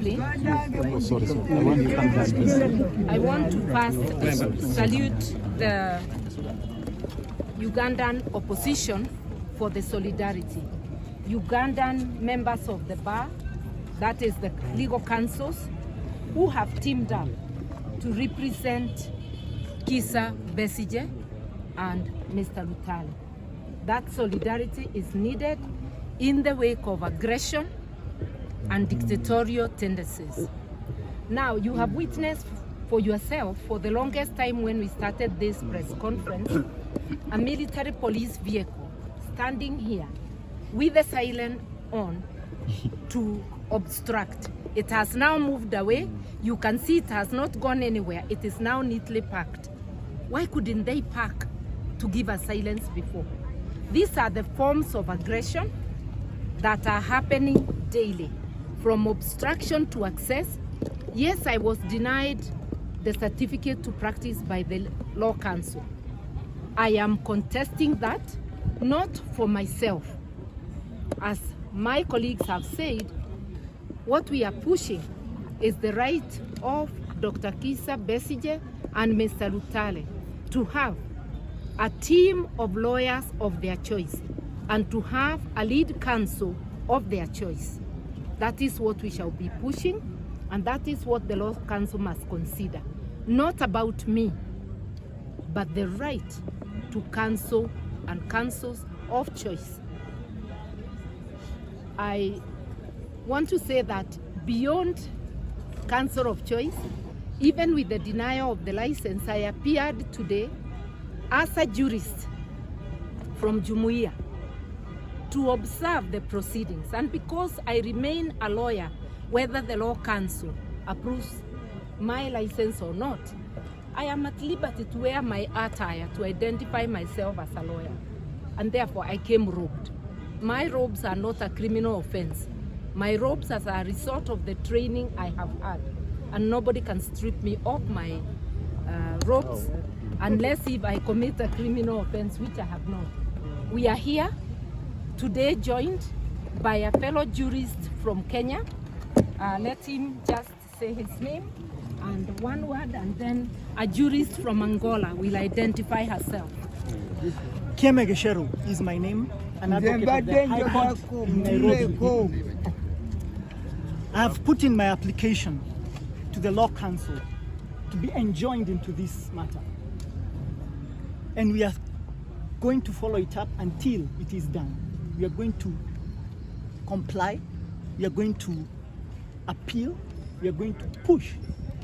briefly, I want to first salute the Ugandan opposition for the solidarity. Ugandan members of the bar, that is the legal councils, who have teamed up to represent Kizza Besigye and Mr. Lutale. That solidarity is needed in the wake of aggression and dictatorial tendencies. Now, you have witnessed for yourself for the longest time when we started this press conference, a military police vehicle standing here with the siren on to obstruct. It has now moved away. You can see it has not gone anywhere. It is now neatly parked. Why couldn't they park to give us silence before? These are the forms of aggression that are happening daily, from obstruction to access. Yes, I was denied the certificate to practice by the Law Council. I am contesting that, not for myself. As my colleagues have said, what we are pushing is the right of Dr. Kizza Besigye and Mr. Lutale to have a team of lawyers of their choice and to have a lead counsel of their choice. That is what we shall be pushing, and that is what the Law Council must consider. Not about me, but the right to counsel and counsels of choice. I want to say that beyond counsel of choice, even with the denial of the license, I appeared today as a jurist from Jumuiya to observe the proceedings. And because I remain a lawyer, whether the Law Council approves my license or not, I am at liberty to wear my attire to identify myself as a lawyer. And therefore I came robed. My robes are not a criminal offense. My robes are a result of the training I have had. And nobody can strip me of my robes unless if I commit a criminal offense, which I have not. We are here today joined by a fellow jurist from Kenya. Let him just say his name and one word, and then a jurist from Angola will identify herself. Keme Gesheru is my name, an advocate of the High Court in Nairobi. I have put in my application to the Law Council to be enjoined into this matter. And we are going to follow it up until it is done. We are going to comply, we are going to appeal, we are going to push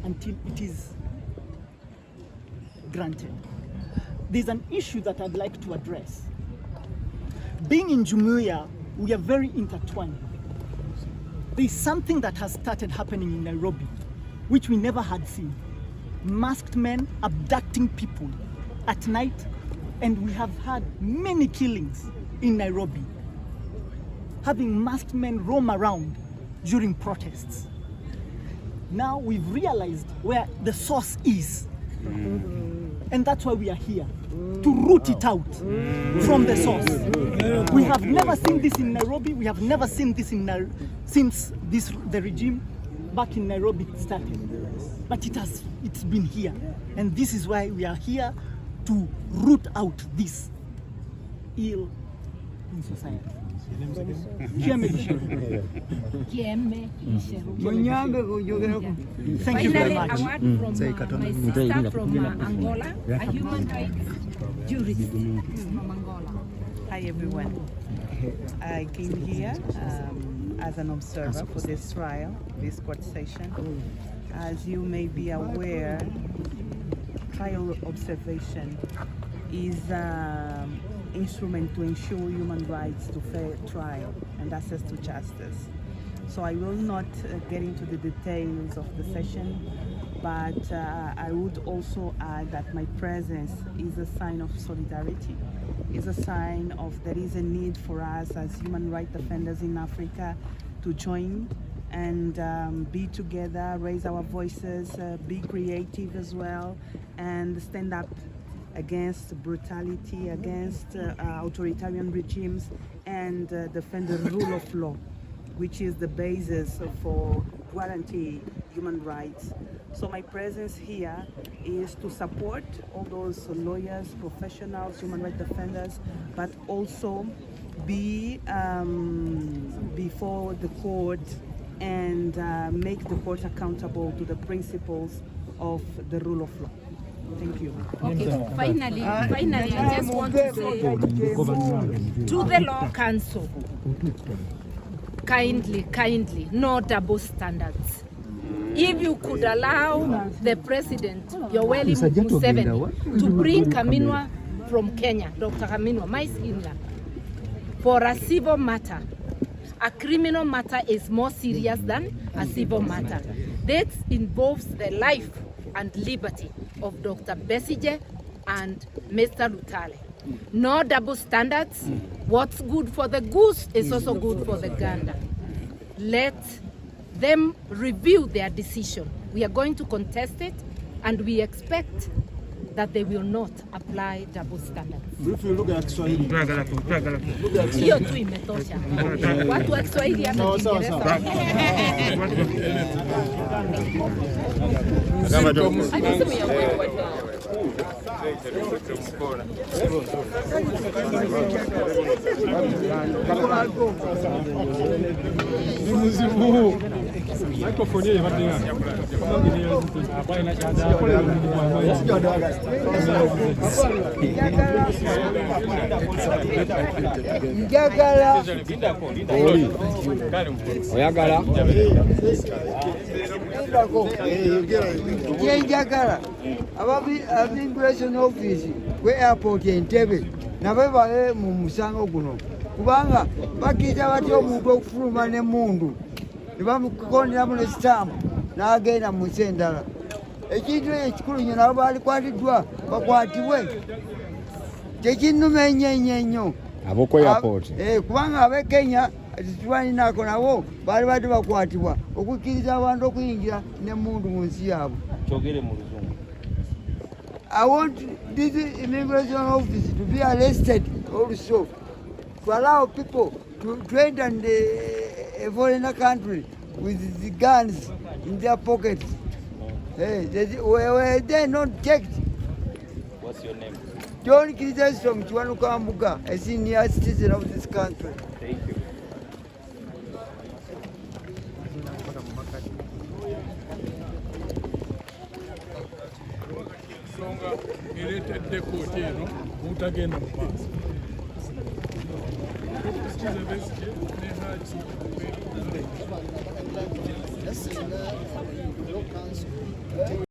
until it is granted. There's an issue that I'd like to address. Being in Jumuiya, we are very intertwined. There's something that has started happening in Nairobi, which we never had seen. Masked men abducting people at night, and we have had many killings in Nairobi, having masked men roam around during protests. Now we've realized where the source is, and that's why we are here, to root it out from the source. We have never seen this in Nairobi. We have never seen this since the regime back in Nairobi started. But it's been here, and this is why we are here to root out this ill in society. Thank you very much. A word from my sister from Angola, a human rights jurist from Angola. Hi everyone. I came here as an observer for this trial, this court session. As you may be aware, trial observation is an instrument to ensure human rights to fair trial and access to justice. So I will not get into the details of the session, but I would also add that my presence is a sign of solidarity. It's a sign of there is a need for us as human rights defenders in Africa to join and be together, raise our voices, be creative as well, and stand up against brutality, against authoritarian regimes, and defend the rule of law, which is the basis for guarantee human rights. So my presence here is to support all those lawyers, professionals, human rights defenders, but also be before the court and make the court accountable to the principles of the rule of law. Thank you. Okay, finally, I just want to say to the Law Council, kindly, no double standards. If you could allow the President, Yoweri Museveni, to bring Kaminwa from Kenya, Dr. Kaminwa, my skinner, for a civil matter, a criminal matter is more serious than a civil matter. That involves the life and liberty of Dr. Besigye and Mr. Lutale. No double standards. What's good for the goose is also good for the gander. Let them review their decision. We are going to contest it, and we expect that they will not apply double standards. If you look at Kiswahili, Hiyo tu imetosha. Watu wa Kiswahili hata Kiingereza. Njagala oyagala yenjagala immigration office kwe airport Entebbe nabo babe mu musango guno kubanga bakiza bati omuntu okufuluma ne mundu ne bamukonderamu ne stamp n'agenda mu nsi endala. Ekintu ekikulu nnyo nabo balikwatiddwa bakwatibwe tekinnuma ennyo ab'oku airport kubanga ab'e Kenya tulinaako nabo baali badde bakwatibwa okukkiriza abantu okuyingira ne mundu mu nsi yaabwe. kyogere mu luzungu. I want this immigration office to be arrested also, to allow people to enter a foreign country with the guns in their pockets. Were they not checked? What's your name? John Kirizas from Chiwanukambuga, a senior citizen of this country. Thank you. Ereetedde kooti eno obutagenda mu maaso. Tukize Besigye ne Haji